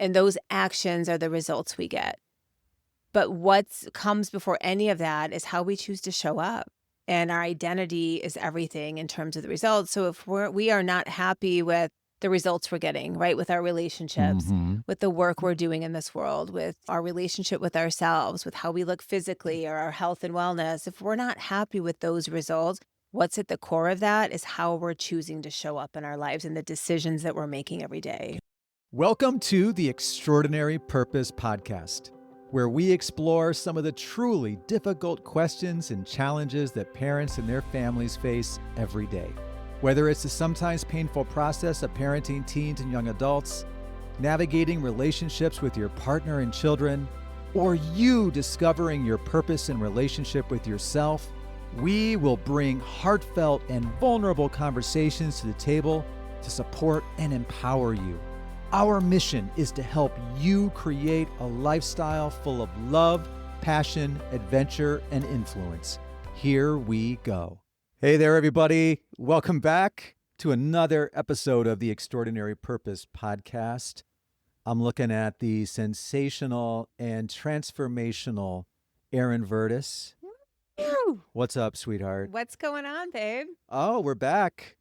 And those actions are the results we get. But what comes before any of that is how we choose to show up. And our identity is everything in terms of the results. So if we are not happy with the results we're getting, right, with our relationships, Mm-hmm. with the work we're doing in this world, with our relationship with ourselves, with how we look physically or our health and wellness, if we're not happy with those results, what's at the core of that is how we're choosing to show up in our lives and the decisions that we're making every day. Welcome to the Extraordinary Purpose Podcast, where we explore some of the truly difficult questions and challenges that parents and their families face every day. Whether it's the sometimes painful process of parenting teens and young adults, navigating relationships with your partner and children, or you discovering your purpose and relationship with yourself, we will bring heartfelt and vulnerable conversations to the table to support and empower you. Our mission is to help you create a lifestyle full of love, passion, adventure, and influence. Here we go. Hey there, everybody. Welcome back to another episode of the Extraordinary Purpose Podcast. I'm looking at the sensational and transformational Erin Vertis. Ew. What's up, sweetheart? What's going on, babe? Oh, we're back.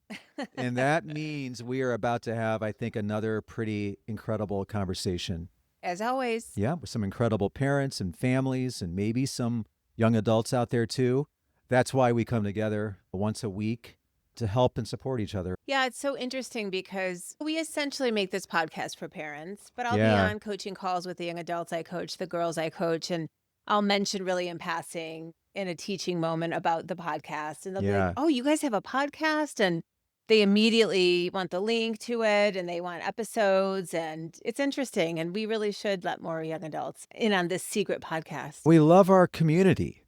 And that means we are about to have, I think, another pretty incredible conversation. As always. Yeah, with some incredible parents and families and maybe some young adults out there too. That's why we come together once a week to help and support each other. Yeah, it's so interesting because we essentially make this podcast for parents, but I'll be Yeah, on coaching calls with the young adults I coach, the girls I coach, and I'll mention really in passing in a teaching moment about the podcast. And they'll be like, yeah. "Oh, you guys have a podcast?" And they immediately want the link to it and they want episodes. And it's interesting. And we really should let more young adults in on this secret podcast. We love our community.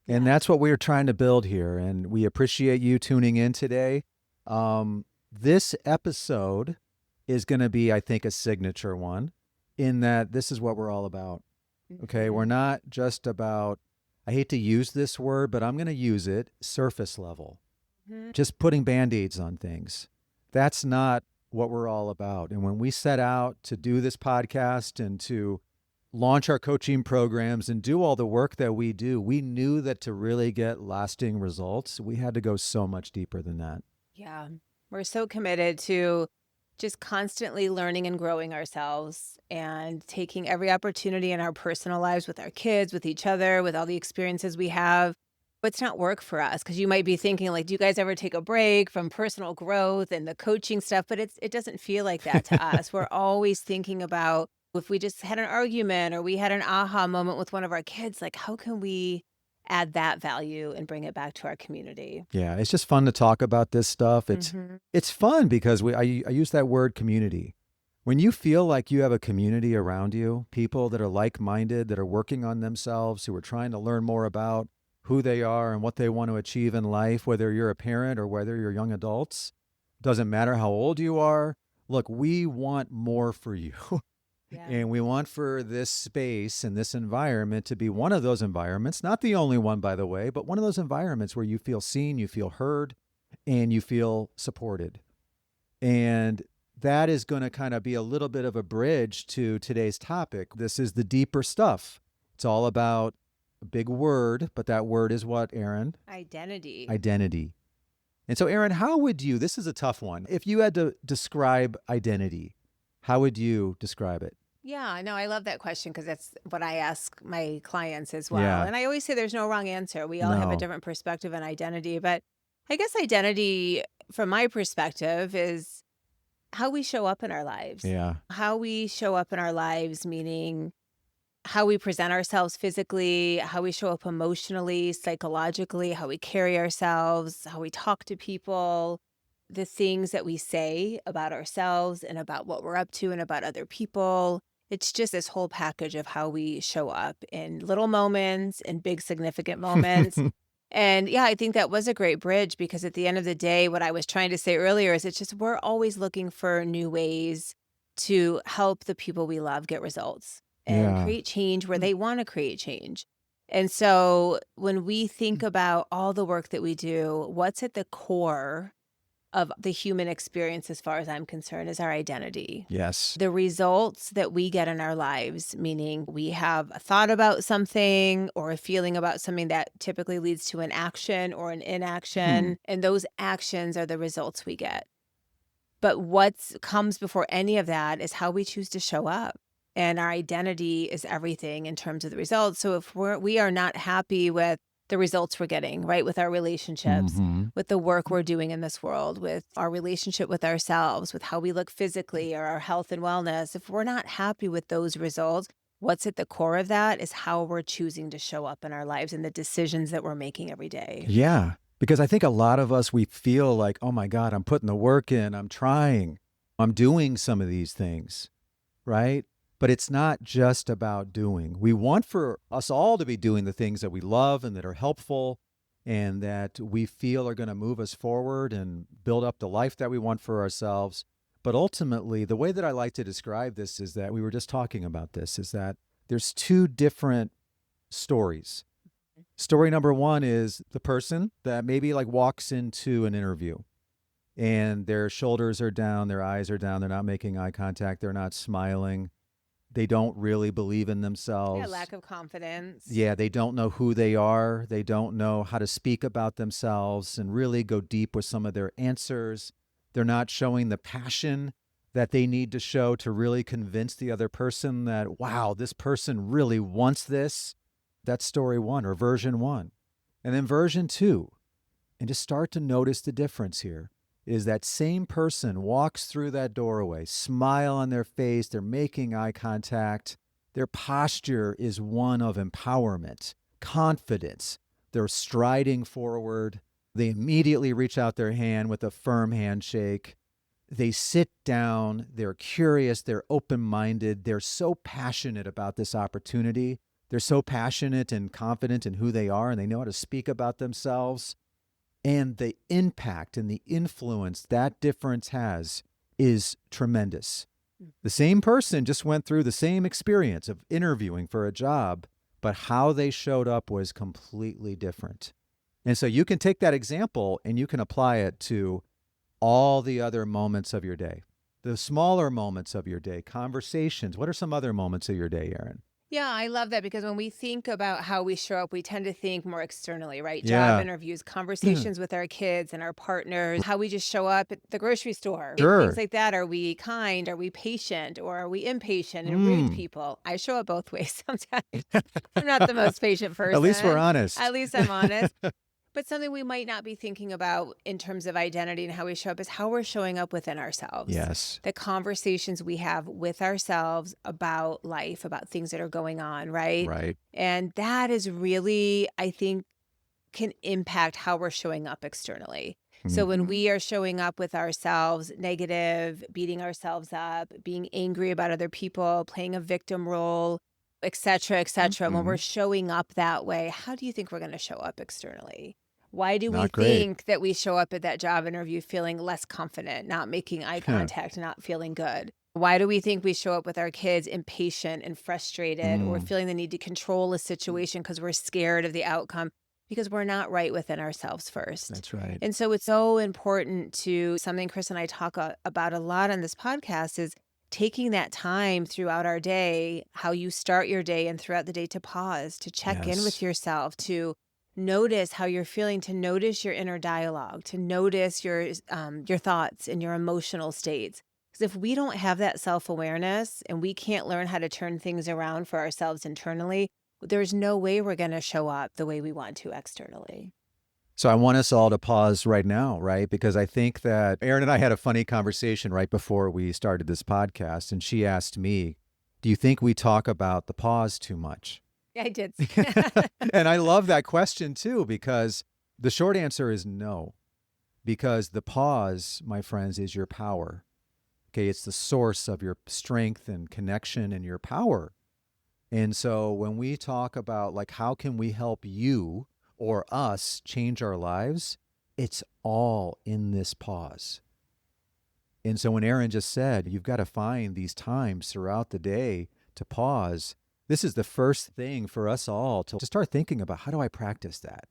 And Yeah. that's what we're trying to build here. And we appreciate you tuning in today. This episode is going to be, I think, a signature one in that this is what we're all about. Okay. We're Mhm. not just about, I hate to use this word, but I'm going to use it, surface level, Mhm. just putting band-aids on things. That's not what we're all about. And when we set out to do this podcast and to launch our coaching programs and do all the work that we do, we knew that to really get lasting results, we had to go so much deeper than that. Yeah. We're so committed to just constantly learning and growing ourselves and taking every opportunity in our personal lives with our kids, with each other, with all the experiences we have. But it's not work for us because you might be thinking like, do you guys ever take a break from personal growth and the coaching stuff? But it doesn't feel like that to us. We're always thinking about if we just had an argument or we had an aha moment with one of our kids, like how can we add that value and bring it back to our community? Yeah, it's just fun to talk about this stuff. Hmm. It's fun because I use that word community. When you feel like you have a community around you, people that are like-minded, that are working on themselves, who are trying to learn more about who they are and what they want to achieve in life, whether you're a parent or whether you're young adults, doesn't matter how old you are. Look, we want more for you. Yeah. And we want for this space and this environment to be one of those environments, not the only one, by the way, but one of those environments where you feel seen, you feel heard, and you feel supported. And that is going to kind of be a little bit of a bridge to today's topic. This is the deeper stuff. It's all about a big word, but that word is what, Erin? Identity. Identity. And so, Erin, how would you, this is a tough one. If you had to describe identity, how would you describe it? Yeah, no, I love that question because that's what I ask my clients as well. Yeah. And I always say there's no wrong answer. We all have a No. different perspective on identity. But I guess identity, from my perspective, is how we show up in our lives. Yeah. How we show up in our lives, meaning how we present ourselves physically, how we show up emotionally, psychologically, how we carry ourselves, how we talk to people, the things that we say about ourselves and about what we're up to and about other people. It's just this whole package of how we show up in little moments and big significant moments. And yeah, I think that was a great bridge because at the end of the day, what I was trying to say earlier is it's just we're always looking for new ways to help the people we love get results and Yeah. create change where they want to create change. And so when we think about all the work that we do, what's at the core of the human experience, as far as I'm concerned, is our identity. Yes. The results that we get in our lives, meaning we have a thought about something or a feeling about something that typically leads to an action or an Hmm. inaction, and those actions are the results we get. But what comes before any of that is how we choose to show up. And our identity is everything in terms of the results. So if we are not happy with the results we're getting, right, with our relationships, Hmm. with the work we're doing in this world, with our relationship with ourselves, with how we look physically or our health and wellness, if we're not happy with those results, what's at the core of that is how we're choosing to show up in our lives and the decisions that we're making every day. Yeah. Because I think a lot of us, we feel like, oh my God, I'm putting the work in, I'm trying, I'm doing some of these things, right? But it's not just about doing. We want for us all to be doing the things that we love and that are helpful and that we feel are going to move us forward and build up the life that we want for ourselves. But ultimately, the way that I like to describe this is that we were just talking about this is that there's two different stories. Story number one is the person that maybe like walks into an interview and their shoulders are down, their eyes are down, they're not making eye contact, they're not smiling, they don't really believe in Yeah, themselves. lack of confidence. Yeah, they don't know who they are. They don't know how to speak about themselves and really go deep with some of their answers. They're not showing the passion that they need to show to really convince the other person that, wow, this person really wants this. That's story one or version one. And then version two, and just start to notice the difference here, is that same person walks through that doorway, smile on their face, they're making eye contact. Their posture is one of empowerment, confidence. They're striding forward. They immediately reach out their hand with a firm handshake. They sit down. They're curious. They're open minded. They're so passionate about this opportunity. They're so passionate and confident in who they are, and they know how to speak about themselves. And the impact and the influence that difference has is tremendous. The same person just went through the same experience of interviewing for a job, but how they showed up was completely different. And so you can take that example and you can apply it to all the other moments of your day, the smaller moments of your day, conversations. What are some other moments of your day, Erin? Yeah, I love that because when we think about how we show up, we tend to think more externally, right? Job Yeah. interviews, conversations with our kids and our partners, how we just show up at the grocery store, things Sure. like that. Are we kind? Are we patient? Or are we impatient and rude to Mm. people? I show up both ways sometimes. I'm not the most patient At least we're person. At honest. least I'm honest. But something we might not be thinking about in terms of identity and how we show up is how we're showing up within ourselves. Yes. The conversations we have with ourselves about life, about things that are going on, right? Right. And that is really, I think, can impact how we're showing up externally. So when Mhm. we are showing up with ourselves negative, beating ourselves up, being angry about other people, playing a victim role, et cetera, when we're Mhm. showing up that way, how do you think we're going to show up externally? Why do we Not great. think that we show up at that job interview feeling less confident, not making eye Huh. contact, not feeling good? Why do we think we show up with our kids impatient and frustrated or Mm, feeling the need to control a situation because we're scared of the outcome? Because we're not right within ourselves first. that's right. And so it's so important to something Chris and I talk about a lot on this podcast is taking that time throughout our day, how you start your day and throughout the day to pause, to check in with Yes. yourself, to notice how you're feeling, to notice your inner dialogue, to notice your thoughts and your emotional states. Because if we don't have that self-awareness and we can't learn how to turn things around for ourselves internally, there's no way we're going to show up the way we want to externally. So I want us all to pause right now, right? Because I think that Erin and I had a funny conversation right before we started this podcast, and she asked me, "Do you think we talk about the pause too much?" I did. And I love that question too, because the short answer is no. Because the pause, my friends, is your power. Okay, it's the source of your strength and connection and your power. And so when we talk about like how can we help you or us change our lives, it's all in this pause. And so when Erin just said, you've got to find these times throughout the day to pause, this is the first thing for us all to start thinking about how do I practice that?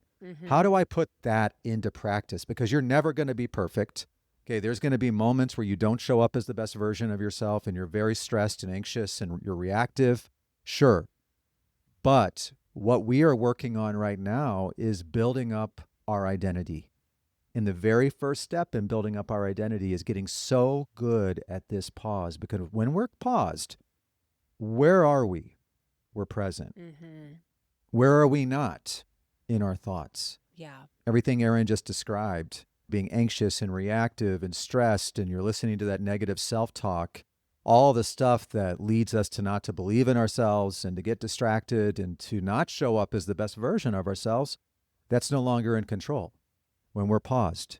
How Hmm. do I put that into practice? Because you're never going to be perfect. Okay, there's going to be moments where you don't show up as the best version of yourself and you're very stressed and anxious and you're reactive. Sure. But what we are working on right now is building up our identity. And the very first step in building up our identity is getting so good at this pause, because when we're paused, where are we? We're present. Mm-hmm. Where are we not? In our thoughts. Yeah. Everything Erin just described, being anxious and reactive and stressed, and you're listening to that negative self-talk, all the stuff that leads us to not to believe in ourselves and to get distracted and to not show up as the best version of ourselves, that's no longer in control when we're paused,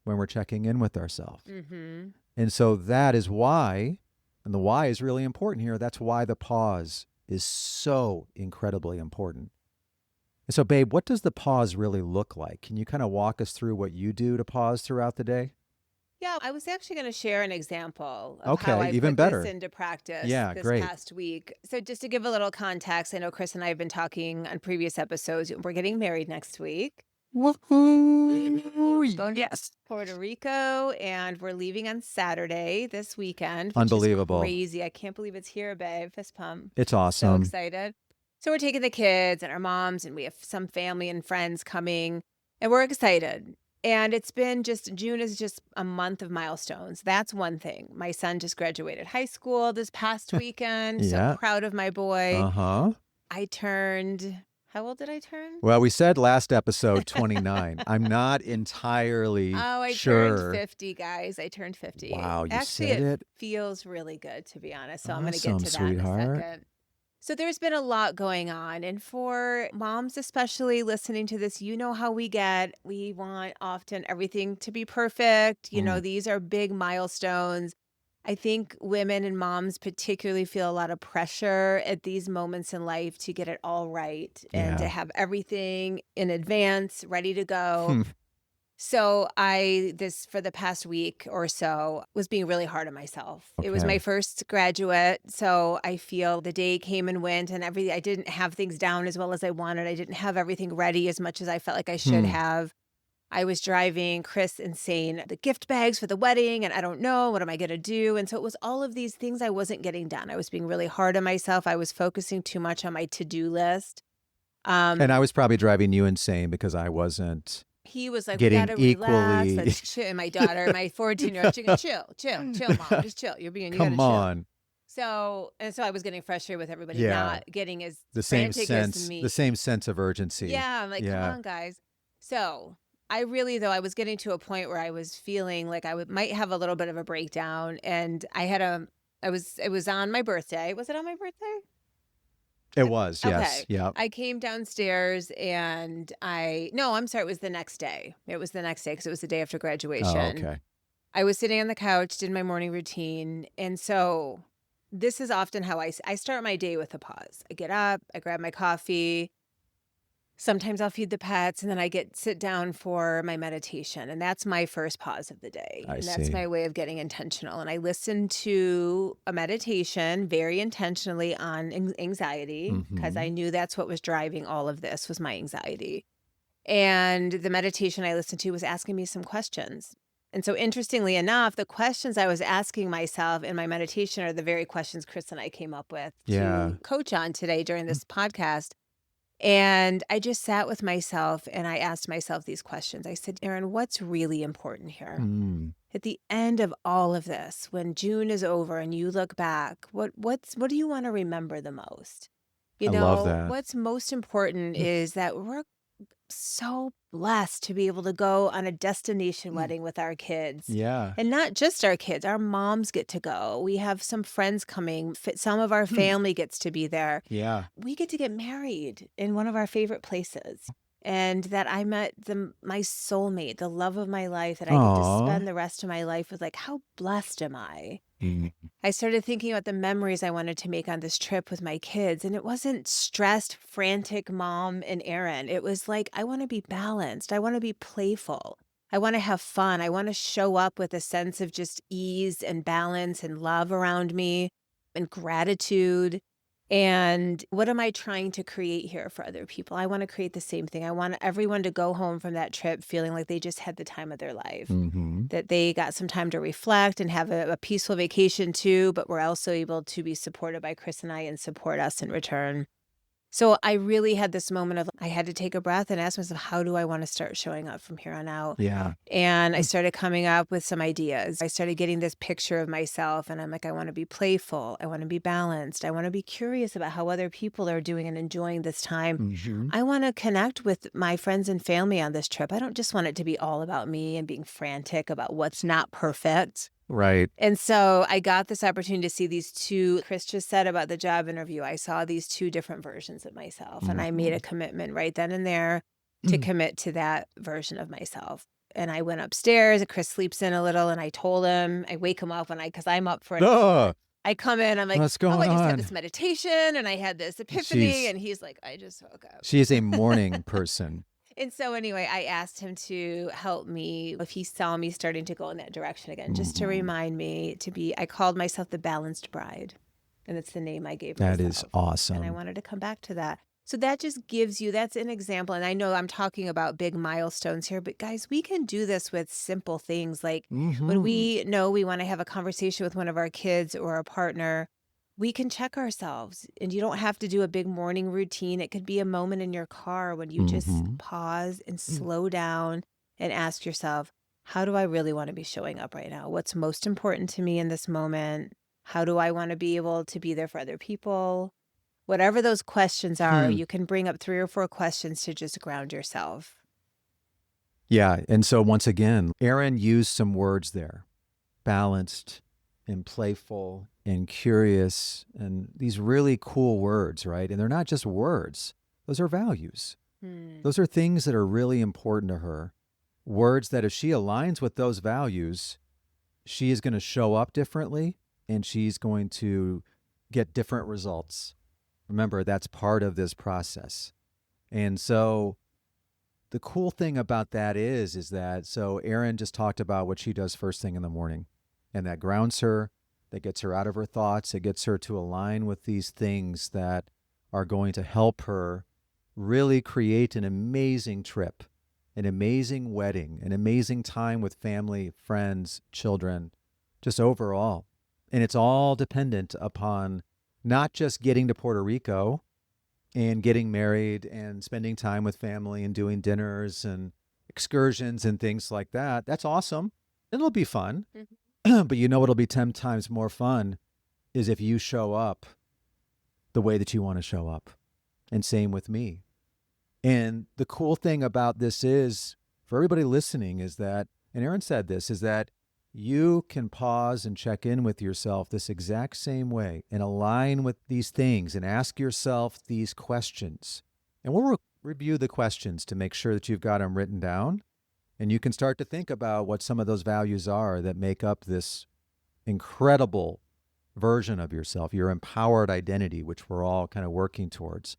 when we're checking in with ourselves. Mm-hmm. And so that is why, and the why is really important here, that's why the pause is so incredibly important. And so, babe, what does the pause really look like? Can you kind of walk us through what you do to pause throughout the day? Yeah, I was actually going to share an example of how Okay, I even put this better. into practice Yeah, this great. past week. So, just to give a little context, I know Chris and I have been talking on previous episodes. We're getting married next week. Woohoo! Going to Yes. Puerto Rico, and we're leaving on Saturday this weekend, which is Unbelievable. crazy. I can't believe it's here, babe. Fist pump. It's So awesome. excited. So we're taking the kids and our moms, and we have some family and friends coming, and we're excited. And it's been just June is just a month of milestones. That's one thing. My son just graduated high school this past weekend. So Yeah. proud of my boy. Uh-huh. I turned, how old did I turn? Well, we said last episode 29. I'm not entirely Oh, I turned sure. 50, guys. I turned 50. Wow, you Actually, said it it? feels really good, to be honest. So I'm going to get Awesome, to that in a sweetheart. second. So there's been a lot going on. And for moms, especially listening to this, you know how we get. We want often everything to be perfect. Mm, These are big milestones. I think women and moms particularly feel a lot of pressure at these moments in life to get it all right and to yeah. have everything in advance, ready to go. Hmm. So for the past week or so, was being really hard on myself. It was my Okay. first graduate. So I feel the day came and went and everything. I didn't have things down as well as I wanted. I didn't have everything ready as much as I felt like I should Hmm. have. I was driving Chris insane. The gift bags for the wedding, and I don't know, what am I going to do? And so it was all of these things I wasn't getting done. I was being really hard on myself. I was focusing too much on my to-do list. And Um, I was probably driving you insane because I wasn't He was like, "We getting gotta relax. equally. Let's chill." And my daughter, my 14-year-old, she goes, "Chill, chill, chill, mom. Just chill. You gotta Come chill." on. So I was getting frustrated with everybody Yeah. not getting as The frantic as me. same sense of urgency. Yeah, I'm like, "Come Yeah. on, guys." So I really, though, I was getting to a point where I was feeling like might have a little bit of a breakdown, and it was on my birthday. Was it on my birthday? It was, yes. Okay. Yeah. I came downstairs and no, I'm sorry, it was the next day. It was the next day because it was the day after Oh, graduation. okay. I was sitting on the couch, did my morning routine. And so this is often how I start my day with a pause. I get up, I grab my coffee. Sometimes I'll feed the pets and then sit down for my meditation. And that's my first pause of the day. I And that's see. my way of getting intentional. And I listen to a meditation very intentionally on anxiety because I Mhm. knew that's what was driving all of this was my anxiety. And the meditation I listened to was asking me some questions. And so interestingly enough, the questions I was asking myself in my meditation are the very questions Chris and I came up with Yeah. to coach on today during this podcast. And I just sat with myself and I asked myself these questions. I said, Erin, what's really important here? Mm. At the end of all of this, when June is over and you look back, what do you want to remember the most? I love that. What's most important is that we're so blessed to be able to go on a destination Mm. wedding with our kids. Yeah. And not just our kids, our moms get to go. We have some friends coming. Some of our Hmm. family gets to be there. Yeah. We get to get married in one of our favorite places. And that I met my soulmate, the love of my life, that I get to Aw. spend the rest of my life with. Like, how blessed am I? Mm. I started thinking about the memories I wanted to make on this trip with my kids. And it wasn't stressed, frantic mom and Erin. It was like, I want to be balanced. I want to be playful. I want to have fun. I want to show up with a sense of just ease and balance and love around me and gratitude. And what am I trying to create here for other people? I want to create the same thing. I want everyone to go home from that trip feeling like they just had the time of their life, Mhm. that they got some time to reflect and have a peaceful vacation too, but we're also able to be supported by Chris and I and support us in return. So I really had this moment of I had to take a breath and ask myself, how do I want to start showing up from here on out? Yeah. And I started coming up with some ideas. I started getting this picture of myself, and I'm like, I want to be playful. I want to be balanced. I want to be curious about how other people are doing and enjoying this time. Mhm. I want to connect with my friends and family on this trip. I don't just want it to be all about me and being frantic about what's not perfect. Right. And so I got this opportunity to see these two Chris just said about the job interview, I saw these two different versions of myself, and I made a Mhm. commitment right then and there to commit to that version of myself. And I went upstairs, and Chris sleeps in a little, and I told him I wake him up when I, because 'cause I'm up for an hour. "Ugh, I come in, I'm like, what's "Oh, going I just had this on?" meditation, and I had this epiphany," She's and he's like, "I just woke up." she is a morning person. And so anyway, I asked him to help me if he saw me starting to go in that direction again, just to Mhm. remind me to be, I called myself the balanced bride. And that's the name I gave That is myself. And I awesome. wanted to come back to that. So that just gives you, that's an example. And I know I'm talking about big milestones here, but guys, we can do this with simple things like when Mhm. we know we want to have a conversation with one of our kids or a partner, we can check ourselves, and you don't have to do a big morning routine. It could be a moment in your car when you just Mhm. pause and Mm. slow down and ask yourself, how do I really want to be showing up right now? What's most important to me in this moment? How do I want to be able to be there for other people? Whatever those questions are, Hmm. you can bring up 3 or 4 questions to just ground yourself. Yeah, and so once again, Erin used some words there. Balanced and playful and curious and these really cool words, right? And they're not just words. Those are values. Hmm. Those are things that are really important to her. Words that if she aligns with those values, she is going to show up differently and she's going to get different results. Remember, that's part of this process. And so the cool thing about that is that so Erin just talked about what she does first thing in the morning, and that grounds her, that gets her out of her thoughts, it gets her to align with these things that are going to help her really create an amazing trip, an amazing wedding, an amazing time with family, friends, children, just overall. And it's all dependent upon not just getting to Puerto Rico and getting married and spending time with family and doing dinners and excursions and things like that. That's awesome. It'll be fun. Mhm. But you know what'll be 10 times more fun is if you show up the way that you want to show up. And same with me. And the cool thing about this is for everybody listening is that, and Erin said this, is that you can pause and check in with yourself this exact same way and align with these things and ask yourself these questions. And we'll review the questions to make sure that you've got them written down. And you can start to think about what some of those values are that make up this incredible version of yourself, your empowered identity, which we're all kind of working towards.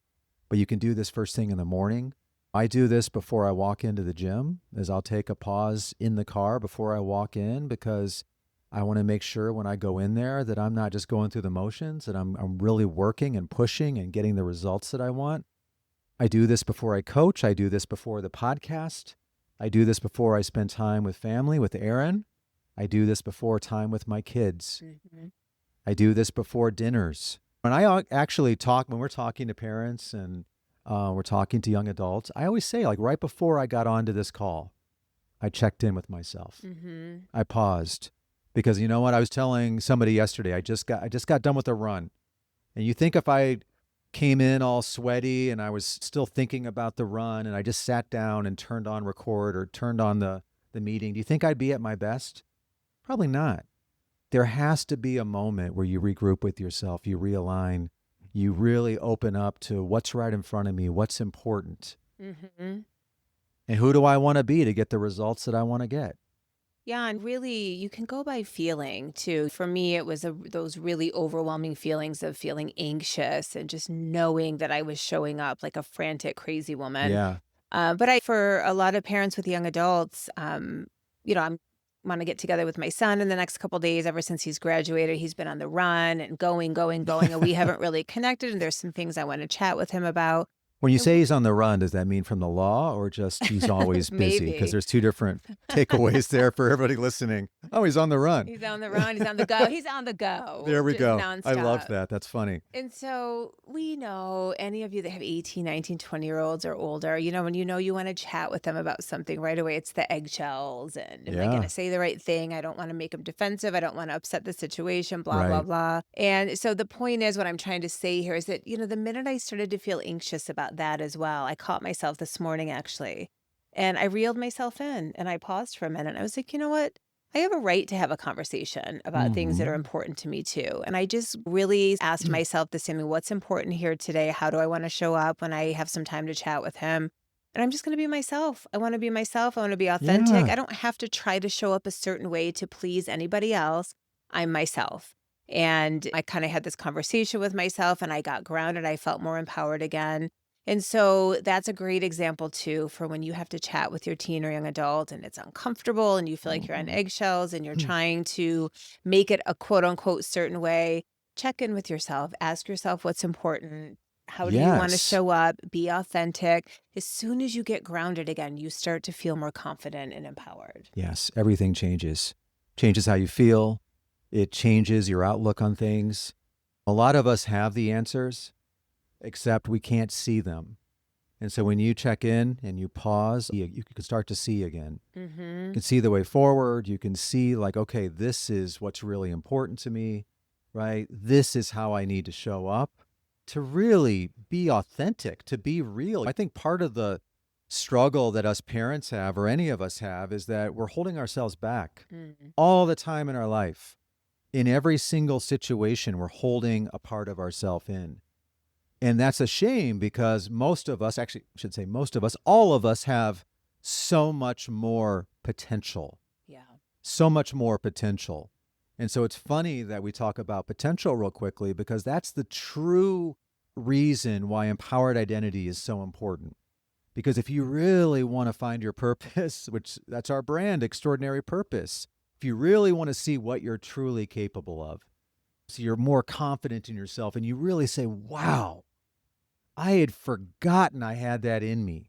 But you can do this first thing in the morning. I do this before I walk into the gym, as I'll take a pause in the car before I walk in because I want to make sure when I go in there that I'm not just going through the motions, that I'm really working and pushing and getting the results that I want. I do this before I coach. I do this before the podcast. I do this before I spend time with family, with Erin. I do this before time with my kids. Mhm. I do this before dinners. When I actually talk, when we're talking to parents and we're talking to young adults, I always say, like right before I got onto this call, I checked in with myself. Mhm. I paused because you know what? I was telling somebody yesterday, I just got done with a run. And you think if I came in all sweaty and I was still thinking about the run and I just sat down and turned on record or turned on the meeting, do you think I'd be at my best? Probably not. There has to be a moment where you regroup with yourself, you realign, you really open up to what's right in front of me, what's important, Mhm. and who do I want to be to get the results that I want to get. Yeah, and really, you can go by feeling too. For me, it was those really overwhelming feelings of feeling anxious and just knowing that I was showing up like a frantic, crazy woman. Yeah. But for a lot of parents with young adults, I'm want to get together with my son in the next couple days. Ever since he's graduated, he's been on the run and going, going, going, and we haven't really connected. And there's some things I want to chat with him about. When you And say he's on the run, does that mean from the law or just he's always busy? Because maybe. there's two different takeaways there for everybody listening. Oh, he's on the run. He's on the run. He's on the go. He's on the go, There we just go. I love nonstop. that. That's funny. And so we know any of you that have 18, 19, 20-year-olds or older, when you want to chat with them about something right away, it's the eggshells. And am I going Yeah. to say the right thing? I don't want to make them defensive. I don't want to upset the situation, blah, blah, Right. blah. And so the point is, what I'm trying to say here is that, the minute I started to feel anxious about that as well, I caught myself this morning actually. And I reeled myself in and I paused for a minute. I was like, you know what? I have a right to have a conversation about things that are Hmm. important to me too. And I just really asked myself the same, what's important here today? How do I want to show up when I have some time to chat with him? And I'm just going to be myself. I want to be myself. I want to be authentic. Yeah. I don't have to try to show up a certain way to please anybody else. I'm myself. And I kind of had this conversation with myself and I got grounded. I felt more empowered again. And so that's a great example too for when you have to chat with your teen or young adult and it's uncomfortable and you feel like you're on Mhm. eggshells and you're trying to make it a quote unquote certain way. Check in with yourself, ask yourself what's important. How do you want to Yes. show up? Be authentic. As soon as you get grounded again, you start to feel more confident and empowered. Yes. Everything changes. Changes how you feel. It changes your outlook on things. A lot of us have the answers, except we can't see them. And so when you check in and you pause, you can start to see again. You Mm-hmm. can see the way forward. You can see, like, okay, this is what's really important to me, right? This is how I need to show up to really be authentic, to be real. I think part of the struggle that us parents have, or any of us have, is that we're holding ourselves back Mm. all the time in our life. In every single situation, we're holding a part of ourselves in. And that's a shame because most of us, actually, I should say most of us, all of us have so much more potential, Yeah. so much more potential. And so it's funny that we talk about potential real quickly because that's the true reason why empowered identity is so important. Because if you really want to find your purpose, which that's our brand, extraordinary purpose, if you really want to see what you're truly capable of, so you're more confident in yourself and you really say, wow, I had forgotten I had that in me.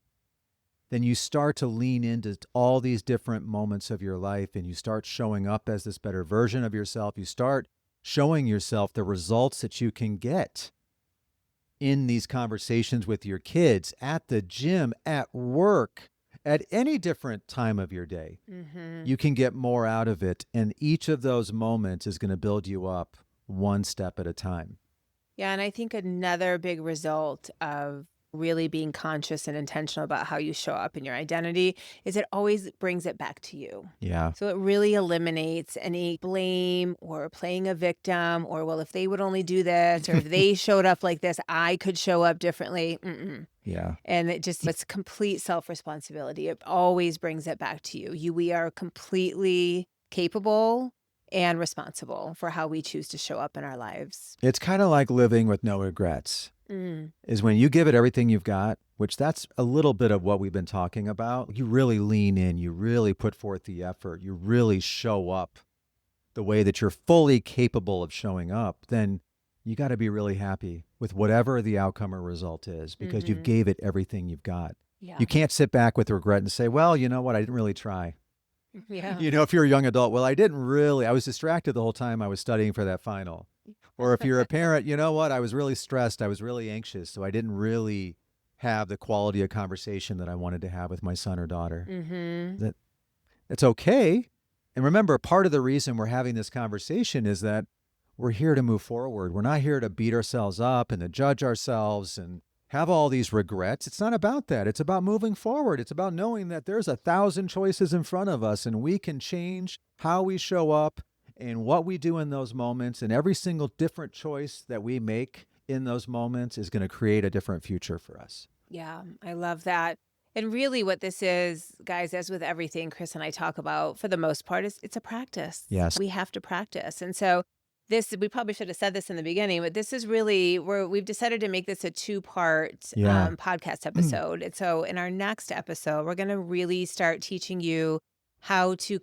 Then you start to lean into all these different moments of your life and you start showing up as this better version of yourself. You start showing yourself the results that you can get in these conversations with your kids, at the gym, at work, at any different time of your day. Mm-hmm. You can get more out of it. And each of those moments is going to build you up one step at a time. Yeah, and I think another big result of really being conscious and intentional about how you show up in your identity is it always brings it back to you. Yeah. So it really eliminates any blame or playing a victim or, well, if they would only do this or if they showed up like this, I could show up differently. Mm-mm. Yeah. And it's complete self-responsibility. It always brings it back to you. We are completely capable and responsible for how we choose to show up in our lives. It's kind of like living with no regrets. Mm. Is when you give it everything you've got, which that's a little bit of what we've been talking about. You really lean in, you really put forth the effort, you really show up the way that you're fully capable of showing up, then you got to be really happy with whatever the outcome or result is because you Mm-hmm. gave it everything you've got. Yeah. You can't sit back with regret and say, well, you know what, I didn't really try. Yeah. If you're a young adult, well, I was distracted the whole time I was studying for that final. Or if you're a parent, you know what, I was really stressed, I was really anxious, so I didn't really have the quality of conversation that I wanted to have with my son or daughter. Mm-hmm. That it's okay. And remember, part of the reason we're having this conversation is that we're here to move forward. We're not here to beat ourselves up and to judge ourselves and have all these regrets. It's not about that. It's about moving forward. It's about knowing that there's 1,000 choices in front of us and we can change how we show up and what we do in those moments. And every single different choice that we make in those moments is going to create a different future for us. Yeah, I love that. And really what this is, guys, as with everything Chris and I talk about, for the most part, is it's a practice. Yes. We have to practice. And so we probably should have said this in the beginning, but this is really where we've decided to make this a two-part Yeah. podcast episode. And so in our next episode, we're going to really start teaching you how to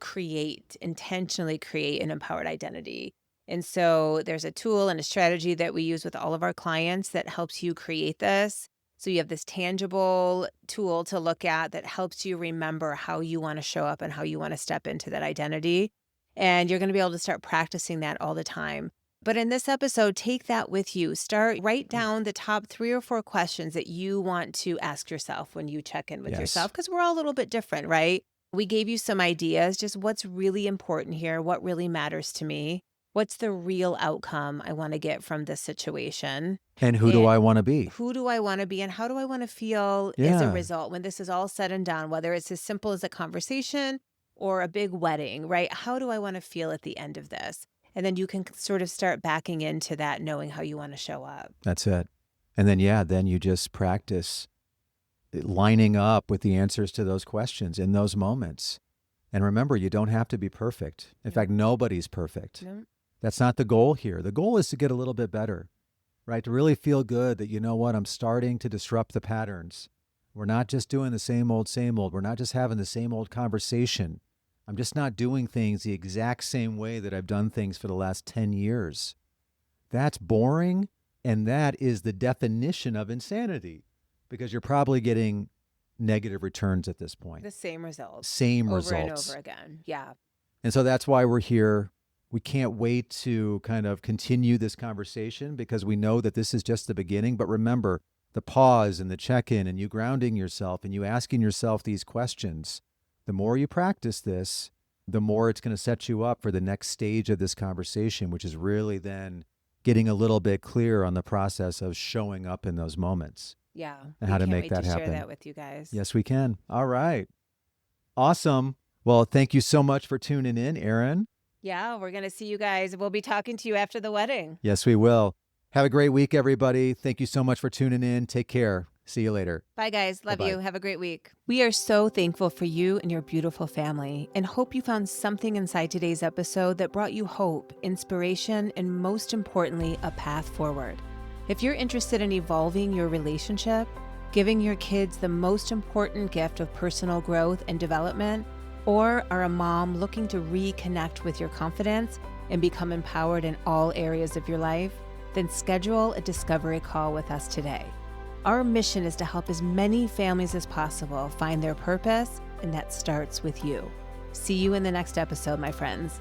intentionally create an empowered identity. And so there's a tool and a strategy that we use with all of our clients that helps you create this. So you have this tangible tool to look at that helps you remember how you want to show up and how you want to step into that identity. And you're going to be able to start practicing that all the time. But in this episode, take that with you. Write down the top 3 or 4 questions that you want to ask yourself when you check in with Yes. yourself, because we're all a little bit different, right? We gave you some ideas, just what's really important here, what really matters to me, what's the real outcome I want to get from this situation, And who do and I want to be? who do I want to be, and how do I want to feel as a Yeah. result when this is all said and done, whether it's as simple as a conversation or a big wedding, right? How do I want to feel at the end of this? And then you can sort of start backing into that, knowing how you want to show up. That's it. And then, yeah, then you just practice lining up with the answers to those questions in those moments. And remember, you don't have to be perfect. In fact, nobody's perfect. No. That's not the goal here. The goal is to get a little bit better, right? To really feel good that, you know what, I'm starting to disrupt the patterns. We're not just doing the same old, same old. We're not just having the same old conversation. I'm just not doing things the exact same way that I've done things for the last 10 years. That's boring, and that is the definition of insanity, because you're probably getting negative returns at this point. The same results. Same over results. and over again. Yeah. And so that's why we're here. We can't wait to kind of continue this conversation because we know that this is just the beginning. But remember, the pause and the check-in and you grounding yourself and you asking yourself these questions, the more you practice this, the more it's going to set you up for the next stage of this conversation, which is really then getting a little bit clearer on the process of showing up in those moments. Yeah. And how to can't make wait that to happen. share that with you guys. Yes, we can. All right. Awesome. Well, thank you so much for tuning in, Erin. Yeah, we're going to see you guys. We'll be talking to you after the wedding. Yes, we will. Have a great week, everybody. Thank you so much for tuning in. Take care. See you later. Bye, guys. Love Bye-bye. you. Have a great week. We are so thankful for you and your beautiful family and hope you found something inside today's episode that brought you hope, inspiration, and most importantly, a path forward. If you're interested in evolving your relationship, giving your kids the most important gift of personal growth and development, or are a mom looking to reconnect with your confidence and become empowered in all areas of your life, then schedule a discovery call with us today. Our mission is to help as many families as possible find their purpose, and that starts with you. See you in the next episode, my friends.